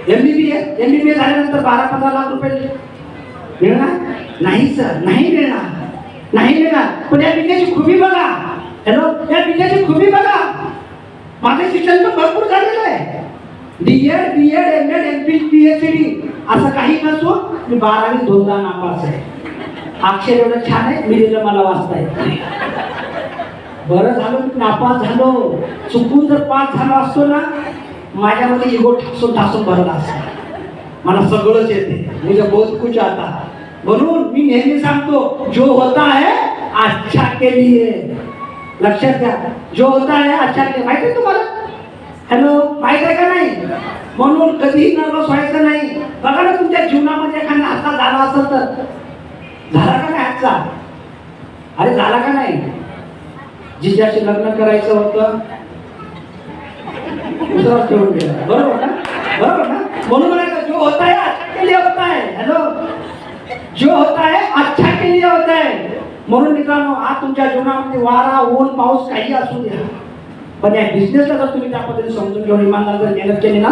MBBS झाल्यानंतर 12-15 लाख रुपये मिळणार नाही सर, नाही मिळणार. पण या बिझनेसची खूबी बघा. हॅलो, या बिझनेसची खूबी बघा. माझं शिक्षण पण भरपूर झालेलं आहे. DEd, BEd, MPhil, MPhil, PhD असं काही नसून मी 12वी 2दा नापास आहे. अक्षर एवढं छान आहे, मी दिलं मला वाचता येत. बरं झालं मी नापास झालो. चुकून जर पास झालो असतो ना, माझ्यामध्ये इगो ठासून भरला असता. मला सगळंच येते, मुझे बहुत कुछ आता. म्हणून मी नेहमी सांगतो, जो होता है अच्छा के लिए. लक्षात घ्या, जो होता है अच्छा के लिए. माहिती आहे तुम्हाला? हॅलो, माहित आहे का नाही? म्हणून कधीही नर्वस व्हायचं नाही. बघा ना, तुमच्या जीवनामध्ये एखादा हादसा झाला असेल तर झाला का नाही हादसा? अरे झाला का नाही? जिजाशी लग्न करायचं होतं, दुसरा ठेवून गेला. बरोबर ना? म्हणून म्हणायचं, जो होता है अच्छा के लिए होता है. हॅलो, जो होता है अच्छा के लिए होता है. म्हणून मित्रांनो, आज तुमच्या जीवनामध्ये वारा, ऊन, पाऊस काही असू द्या, पण या बिझनेसला जर तुम्ही त्या पद्धतीने समजून घेऊन इमानदार जर मेहनत केली ना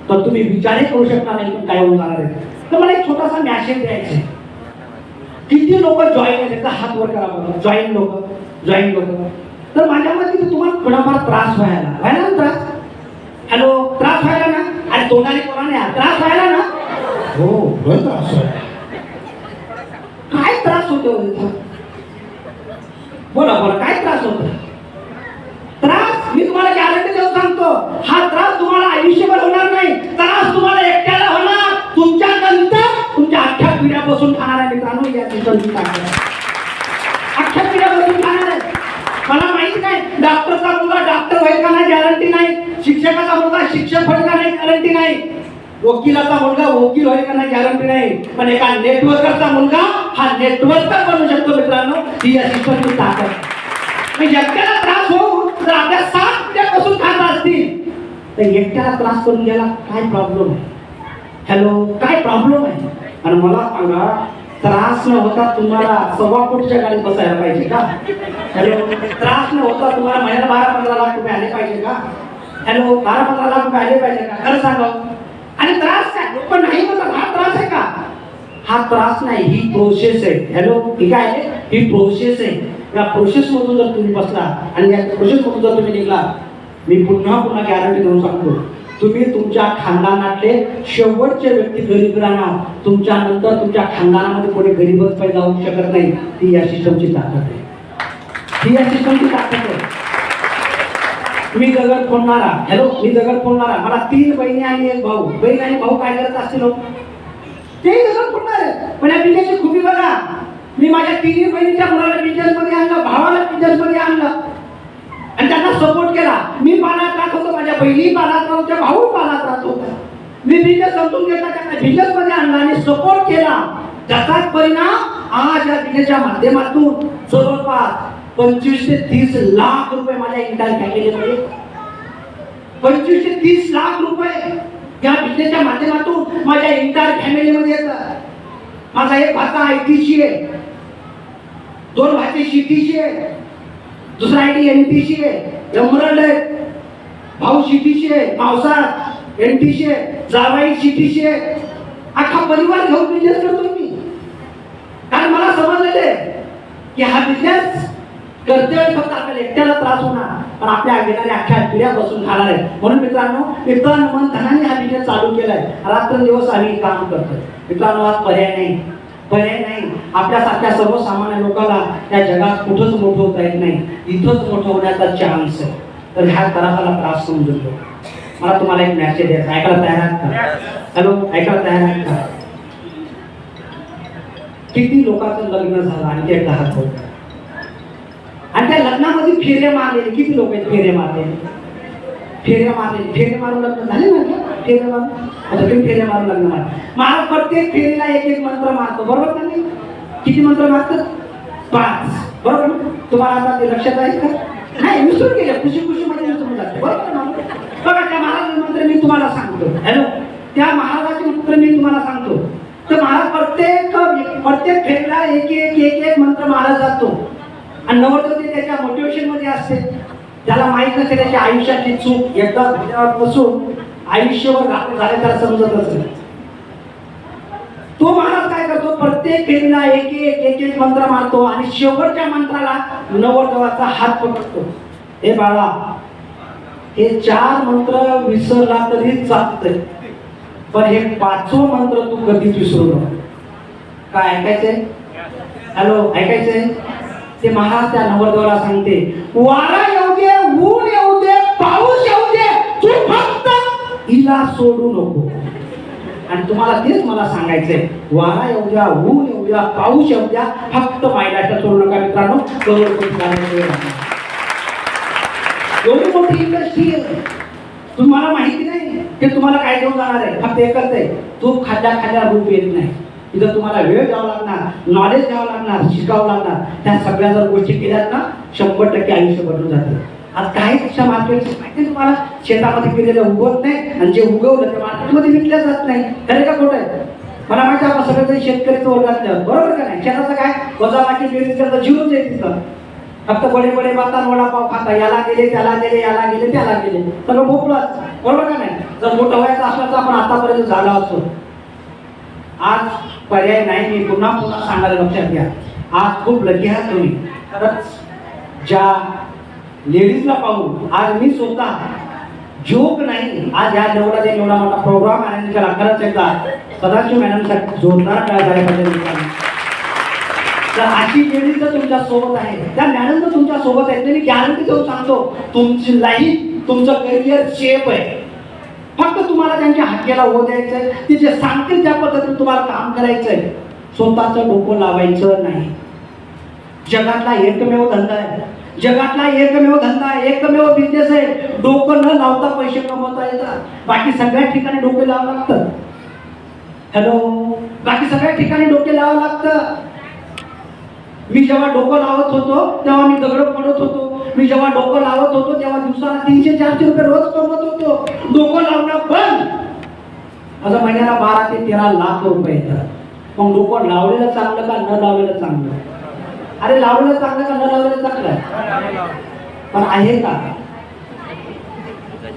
तर तुम्ही विचारही करू शकणार नाही पण काय होऊन जाणार आहे. तर मला एक छोटासा मॅसेज द्यायचा आहे. किती लोक जॉईन आहेत त्याचा हात वर करा बघा. जॉईन लोक तर माझ्या मते तुम्हाला थोडाफार त्रास व्हायला ना त्रास. हॅलो, त्रास व्हायला ना. आणि तोंडाने कोणाने त्रास व्हायला ना. हो त्रास काय त्रास होतो बोला काय त्रास होतो. त्रास मी तुम्हाला गॅरंटी देऊन सांगतो हा त्रास तुम्हाला आयुष्यभर होणार नाही. त्रास तुम्हाला एकट्याला होणार. तुमच्या नंतर तुमच्या अख्ख्या पिढ्या बसून खाणार आहे मित्रांनो. या अख्ख्या पिढ्या बसून खाणार आहे. मला माहिती नाही डॉक्टरचा मुलगा डॉक्टर होईल का नाही गॅरंटी नाही. शिक्षकाचा मुलगा शिक्षक होईल का नाही गॅरंटी नाही. वकिलाचा मुलगा वकील होईल का नाही गॅरंटी नाही. पण एका नेटवर्करचा मुलगा हा नेटवर्कर बनू शकतो मित्रांनो. ही या शिक्षणाची ताकद. एकट्याला त्रास होऊ जर आपल्या 7 पिढ्यापासून खात असतील तर एकट्याला त्रास करून घ्यायला काय प्रॉब्लेम आहे. हॅलो, काय प्रॉब्लेम आहे. आणि मला सांगा त्रास न होता तुम्हाला 1.25 कोटीच्या गाडीत बसायला पाहिजे का. हॅलो, त्रास न होता तुम्हाला महिन्याला 12-15 लाख रुपये आले पाहिजे का. हॅलो, 12-15 लाख रुपये आले पाहिजे का. खरं सांगा. आणि त्रास काय लोक नाही म्हणतात हा त्रास आहे का. हा त्रास नाही, ही प्रोसेस आहे. हॅलो, ठीक आहे, ही प्रोसेस आहे. या प्रोसेस मधून जर तुम्ही बसला आणि या प्रोसेस मधून जर तुम्ही निघला मी पुन्हा गॅरंटी देऊन सांगतो तुम्ही तुमच्या खानदानातले शेवटचे व्यक्ती गरीब राहणार. तुमच्या नंतर तुमच्या खानदानामध्ये कोणी गरीबच पैदा होऊ शकत नाही. ती या सिस्टमची ताकद आहे. ही या सिस्टमची ताकद आहे. मी जगत फोडणारा. हॅलो, मी जगत फोडणारा. मला 3 बहिणी आणि 1 भाऊ. बहीण आणि भाऊ काय करत असतील ते जगत फोडणार आहे. पण या बिझनेसची खूबी बघा. मी माझ्या 3 बहिणीच्या मुलाला बिझनेस मध्ये आणलं, भावाला बिझनेस मध्ये आणलं आणि त्यांना सपोर्ट केला. मी पाण्यात राहत होतो, माझ्या बहिणी पाण्यात राहत होत्या, भाऊ पाण्यात राहत होता. मी बिझनेस समजून घेतला, त्यांना बिझनेस मध्ये आणला आणि सपोर्ट केला. त्याचाच परिणाम आज या बिझनेसच्या माध्यमातून जवळपास 25 ते 30 लाख रुपये माझ्या इंटायर फॅमिलीमध्ये 25 ते 30 लाख रुपये या बिझनेसच्या माध्यमातून माझ्या इंटायर फॅमिलीमध्ये येतात. माझा एक भाचा आयटीशी आहे, 2 भाचे शेतीशी आहे, दुसरा आयटी एनटीशी आहे, एमरल्ड आहे, भाऊ शेतीशी आहे, मावसात एनटीशी आहे, जावाई शेतीशी आहे. अख्खा परिवार घेऊन बिझनेस करतो मी. कारण मला समजलेलं आहे की हा बिझनेस करते वेळी फक्त आपल्याला एकट्याला त्रास होणार पण आपल्या घेणाऱ्या अख्ख्या पिढ्या बसून खाणार आहे. म्हणून मित्रांनो मन धनाने हा बिझनेस चालू केलाय. रात्रंदिवस आम्ही काम करतोय मित्रांनो. आज पर्याय नाही. आपल्यासारख्या सर्वसामान्य लोकांना त्या जगात कुठंच मोठं होता येत नाही. इथंच मोठं होण्याचा चान्स आहे. तर ह्या त्रासाला त्रास समजून घ्या. मला तुम्हाला एक मॅसेज द्यायचा. ऐकायला तयार आहात का. हॅलो, ऐकायला तयार आहात का. किती लोकांचं लग्न झालं आणि ते हात होत आणि त्या लग्नामध्ये फेरे मारले. किती लोक आहेत फेरे मारले मारून लग्न झाले ना. फेरे मारून आता तुम्ही फेरे मारून लग्न मारा. प्रत्येक फेरीला एक मंत्र मारतो बरोबर का नाही. किती मंत्र मारतात 5 बरोबर. तुम्हाला आता ते लक्षात आहे का नाही. विसरून गेले खुशी मध्ये विसरून जाते बरोबर. बघा त्या महाराज मंत्र मी तुम्हाला सांगतो. हॅलो, त्या महाराजाचे मंत्र मी तुम्हाला सांगतो. तर महाराज प्रत्येक फेरीला एक मंत्र मारत जातो आणि नवरदेव त्याच्या मोटिवेशन मध्ये असते. त्याला माहित नसते त्याच्या आयुष्याची चूक एकदा बसून आयुष्यभर घातक झाले त्याला समजत असेल. तो महाराज काय करतो प्रत्येक फेरीला एक मंत्र मारतो आणि शेवटच्या मंत्राला नवरदेवाचा हात पकडतो. हे बाळा, हे 4 मंत्र विसरला तरी चालतंय पण हे 5वं मंत्र तू कधीच विसरू नको. काय ऐकायचंय. हॅलो, ऐकायचंय. ते महाराज त्या नवरदेवाला सांगते वारा येऊ दे, ऊन येऊ दे, पाऊस येऊ दे, तू फक्त हिला सोडू नको. आणि तुम्हाला तेच मला सांगायचंय. वारा येऊ द्या, ऊन येऊ द्या, पाऊस येऊ द्या, फक्त मायलाच्या सोडू नका मित्रांनो. एवढी मोठी इंडस्ट्री आहे. तुम्हाला माहिती नाही की तुम्हाला काय घेऊन जाणार आहे. फक्त एकच आहे, तू खाद्या रूप येत नाही. इथं तुम्हाला वेळ द्यावा लागणार, नॉलेज द्यावं लागणार, शिकावं लागणार. त्या सगळ्या जर गोष्टी केल्यात ना 100% आयुष्य बदलून जाते. आज काही पेक्षा मार्केट माहिती तुम्हाला शेतामध्ये केलेलं उगवत नाही आणि जे उगवलं ते मार्केटमध्ये विकलं जात नाही. खरे का खोटं आहे. मला माहिती आपण सगळेजण शेतकरीचं वर्गातलं बरोबर का नाही. शेताचं काय वजाबाकी बेरीज करता जीवच आहे तिथं. फक्त बडे बडे बाता वडापाव खाता, याला गेले त्याला गेले, याला गेले त्याला गेले, सगळं भोपळाच. बरोबर का नाही? जर मोठं व्हायचं असलं तर आपण आतापर्यंत झाला असतो. आज पर्याय नाही. मी पुन्हा पुन्हा सांगायला लक्षात घ्या, आज खूप लकी आहात तुम्ही. खरंच ज्या लेडीजला पाहून आज मी स्वतः जोक नाही, आज या लेवला एवढा मोठा प्रोग्राम अरेंज केला. खरंच एकदा सदाशिव मॅडमसाठी जोरदार काय झाले पाहिजे. तर अशी लेडीज जर तुमच्या सोबत आहे, त्या मॅडम जर तुमच्या सोबत आहेत, मी गॅरंटी देऊन सांगतो तुमची लाईफ, तुमचं करिअर शेप आहे. फक्त तुम्हाला त्यांच्या हाकेला हो द्यायचंय, ते जे सांगतील त्या पद्धतीने तुम्हाला काम करायचंय. स्वतःचं डोकं लावायचं नाही. जगातला एकमेव धंदा आहे, जगातला एकमेव धंदा आहे, एकमेव बिझनेस आहे. डोकं न लावता पैसे कमवता येतात. बाकी सगळ्या ठिकाणी डोके लावावं लागतं. हॅलो, बाकी सगळ्या ठिकाणी डोके लावावं लागतं. मी जेव्हा डोकं लावत होतो तेव्हा मी दगड पडत होतो. मी जेव्हा डोकं लावत होतो तेव्हा दिवसाला 300-400 रुपये रोज कमवत होतो. डोकं लावणं बंद. माझा महिन्याला 12 ते 13 लाख रुपये येतात. मग डोकं लावलेलं चांगलं का न लावलेलं चांगलं? अरे लावलेलं चांगलं का न लावलेलं चांगलं? पण आहे का?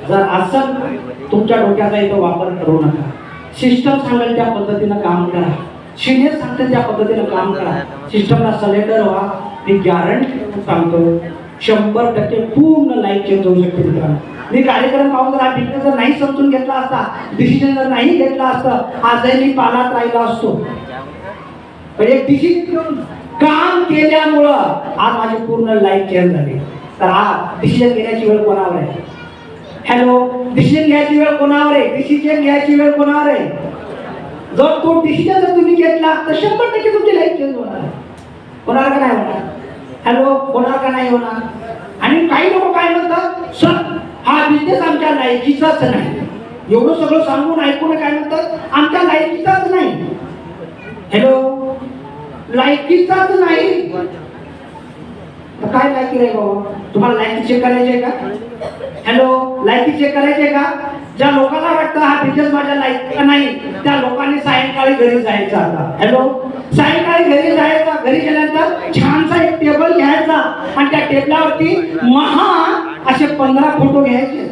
जर असं तुमच्या डोक्याचा इथं वापर करू नका. सिस्टम सांगेल त्या पद्धतीनं काम करा. सिनियर सांगते त्या पद्धतीनं काम करा. सिस्टमला सरेंडर व्हा. मी गॅरंटी सांगतो 100% पूर्ण लाईफ चेंज होऊ शकते मित्रांनो. मी कार्यक्रम पाहून जर हा बिझनेस जर नाही समजून घेतला असता, डिसिजन जर नाही घेतला असता, आजही मी पालात राहिला असतो. पण एक डिसिजन घेऊन काम केल्यामुळं आज माझी पूर्ण लाईफ चेंज झाली. तर हा डिसिजन घेण्याची वेळ कोणावर आहे? हॅलो, डिसिजन घ्यायची वेळ कोणावर आहे? डिसिजन घ्यायची वेळ कोणावर आहे? जर तो डिसिजन जर तुम्ही घेतला तर 100% तुमची लाईफ चेंज होणार. होणार का नाही होणार? हॅलो, होणार का नाही होणार? आणि काही लोक काय म्हणतात, सर हा बिझनेस आमच्या लायकीचाच नाही. एवढं सगळं सांगून ऐकून काय म्हणतात, आमच्या लायकीचाच नाही. हॅलो, लायकीचाच नाही तर काय लायकी रे बाबा? तुम्हाला लायकी चेक करायची का? हॅलो, लायकी चेक करायची का? ज्या लोकांना वाटतं हा बिझनेस माझ्या लायकीचा नाही, त्या लोकांनी सायंकाळी घरी जायचं. आता हॅलो, सायंकाळी घरी जायचं. घरी गेल्यानंतर छानसा एक टेबल घ्यायचा आणि त्या टेबलावरती असे 15 फोटो घ्यायचे.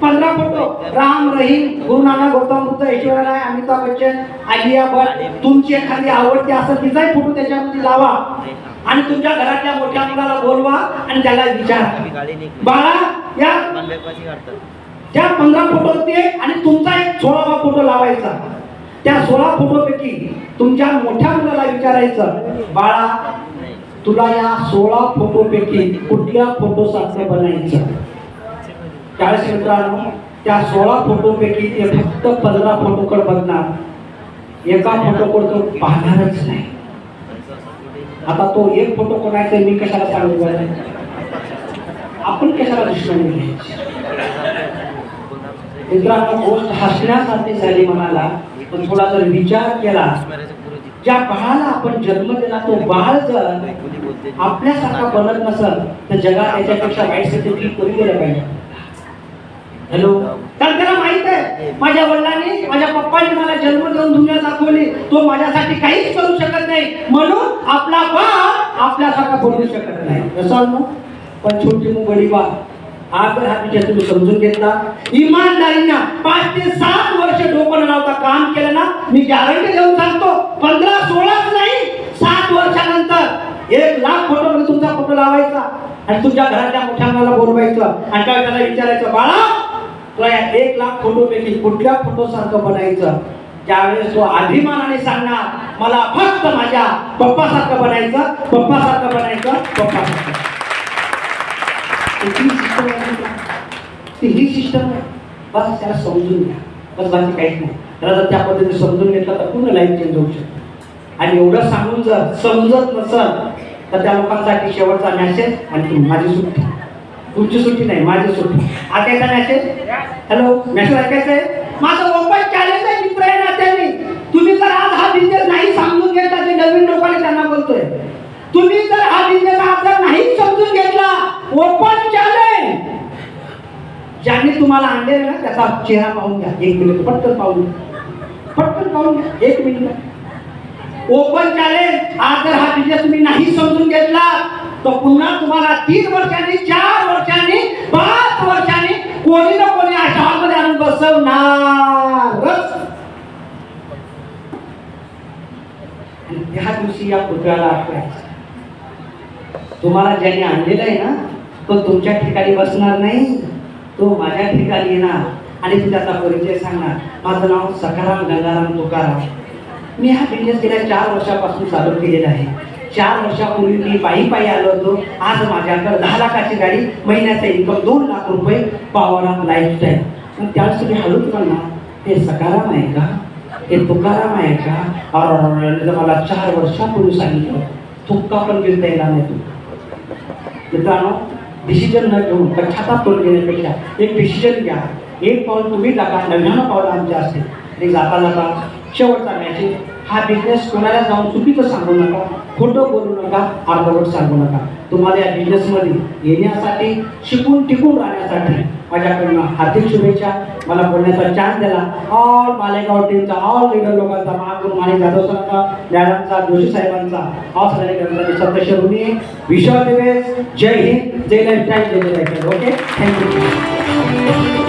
15 फोटो, राम, रहीम, गुरु नानक, गौतम बुद्ध, ऐश्वर्या, अमिताभ बच्चन, आलिया भट, तुमची एखादी आवडती असेल तिचाही फोटो त्याच्यामध्ये लावा आणि तुमच्या घरातल्या मोठ्या मुलाला बोलवा आणि त्याला विचारा, बाळा या त्या 15 फोटोवरती आणि तुमचा एक 16वा फोटो लावायचा. त्या 16 फोटोपैकी तुमच्या मोठ्या मुलाला विचारायचं, बाळा तुला या 16 फोटोपैकी कुठल्या फोटो सारखं बनायचं? त्यावेळेस मित्रांनो त्या 16 फोटोपैकी ते फक्त 15 फोटोकडे बघणार, एका फोटोकडे तो पाहणारच नाही. आता तो एक फोटो कोणाचा मी कशाला सांगू बरं? आपण कशाला दुश्मनी घ्यायची? मित्रांनो गोष्ट हसण्यासाठी झाली म्हणाला, पण थोडा जर विचार केला, ज्या बाळाला आपण जन्म दिला तो बाळ जर आपल्यासारखा बनत नसेल तर जगात याच्यापेक्षा वाईट स्थिती कधी गेलं पाहिजे. हॅलो, कारण त्याला माहित आहे माझ्या वडिलांनी माझ्या पप्पांनी मला जन्म देऊन दुनिया दाखवली, तो माझ्यासाठी काहीच करू शकत नाही, म्हणून आपला बाळ आपल्यासारखा बनू शकत नाही. कसं पण छोटी मुंबई बाळ आज हा विषय तुम्ही समजून घेतला, इमानदारीनं 5 ते 7 वर्ष डोकं लावता काम केलं ना, मी गॅरंटी देऊन सांगतो 15-16 नाही 7 वर्षानंतर 1 लाख फोटो मध्ये तुमचा फोटो लावायचा आणि तुमच्या घरातल्या मोठ्या मुलाला बोलवायचं आणि त्याला विचारायचं, बाळा तुला या 1 लाख फोटो पैकी कुठल्या फोटो सारखं बनायचं? त्यावेळेस तो अभिमानाने सांगणार, मला फक्त माझ्या पप्पासारखं बनायचं, पप्पासारखं बनायचं, पप्पासारखं. ही सिस्टम आहे. बस त्याला समजून घ्या, बस बाकी काहीच नाही. त्याला जर त्या पद्धतीने समजून घेतलं तर पूर्ण लाईफ चेंज होऊ शकते. आणि एवढं सांगून जर समजत नसल तर त्या लोकांसाठी शेवटचा मेसेज, आणि माझी सुट्टी, तुमची सुट्टी नाही माझी सुट्टी. ऐकायचा मेसेज? हॅलो, मेसेज ऐकायचा आहे? माझं मोबाईल चॅलेंज आहे मित्र आहे नात्याने. तुम्ही जर आज हा बिझनेस नाही समजून घेतला, ते नवीन लोकांनी त्यांना बोलतोय, तुम्ही जर हा बिझनेस आज जर नाही समजून घेतला, ओपन चॅलेंज. ज्यांनी तुम्हाला आणले ना त्याचा चेहरा पाहून घ्या, 1 मिनिट पटकन पाहून घ्या, पटकन पाहून घ्या, 1 मिनिट. Open challenge. आज जर हा बिझनेस तुम्ही नाही समजून घेतला, तर पुन्हा तुम्हाला 3 वर्षांनी, 4 वर्षांनी, 5 वर्षांनी कोणी ना कोणी अशा हॉलमध्ये आणून बसवणारच. आणि त्या दिवशी या पुतळ्याला आठवायचं, तुम्हाला ज्याने आणलेलं आहे ना तो तुमच्या ठिकाणी बसणार नाही, तो माझ्या ठिकाणी येणार आणि तू त्याचा परिचय सांगणार. माझं नाव सखाराम गंगाराम तुकाराम. मी हा बिझनेस गेल्या 4 वर्षापासून चालू केलेला आहे. 4 वर्षापूर्वी मी पायी आलो होतो. आज माझ्याकडे 10 लाखाची गाडी, महिन्याचा इन्कम 2 लाख रुपये, पॉवर ऑफ लाईफस्टाईल. मग त्यावेळेस तुम्ही हळूच म्हणणार, हे सखाराम आहे का, हे तुकाराम आहे का? और मला 4 वर्षापूर्वी सांगितलं, तुक्का पण घेता येणार नाही. तू मित्रांनो, डिसिजन न घेऊन पश्चाताप करून घेण्यापेक्षा एक डिसिजन घ्या. एक पाऊल तुम्ही टाका, 99 पाऊल आमचे असते. आणि जाता जाता शेवटचा मॅसेज, हा बिझनेस कोणाला जाऊन चुकीचं सांगू नका, खोटं बोलू नका, अर्धवट सांगू नका. तुम्हाला या बिझनेसमध्ये येण्यासाठी, शिकून टिकून राहण्यासाठी माझ्याकडनं हार्दिक शुभेच्छा. मला बोलण्याचा चान्स दिला ऑल मालेगाव टीमचा, ऑल लीडर लोकांचा, महागुरू माणिक जाधव सरांचा, मॅडमचा, जोशी साहेबांचा, ऑल सगळ्यांचा सप्तशृंगी विश्व दिवस. जय हिंद, जय लाईफस्टाईल, जय लाईफस्टाईल. Okay, thank you.